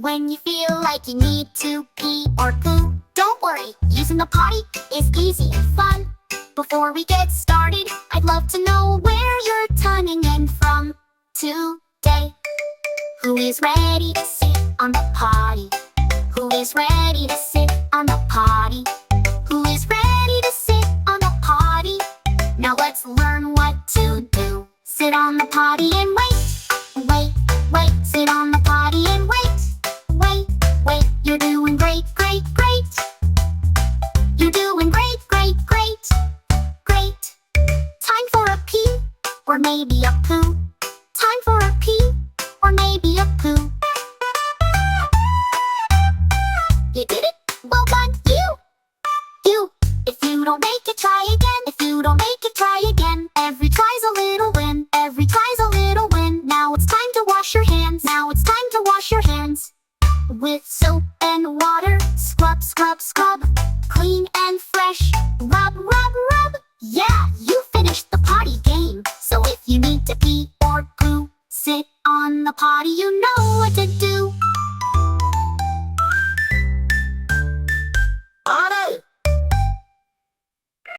When you feel like you need to pee or poo, don't worry, using the potty is easy and fun. Before we get started, I'd love to know where you're tuning in from today. Who is ready to sit on the potty? Who is ready to sit on the potty? Who is ready to sit on the potty? Now let's learn what to do. Sit on the potty and wait, wait, wait. Sit on the potty and wait, wait, wait. You're doing great, great, great. You're doing great, great, great, great. Time for a pee, or maybe a poo. Time for a pee, or maybe a poo. You did it, well done, you. If you don't make it, try again. If you don't make it, try again. Every try's a little win, every try's a little win. Now it's time to wash your hands. Now it's time to wash your hands. With soap and water, scrub, scrub, scrub. Clean and fresh, rub, rub, rub. Yeah, you finished the potty game. So if you need to pee or poo, sit on the potty, you know.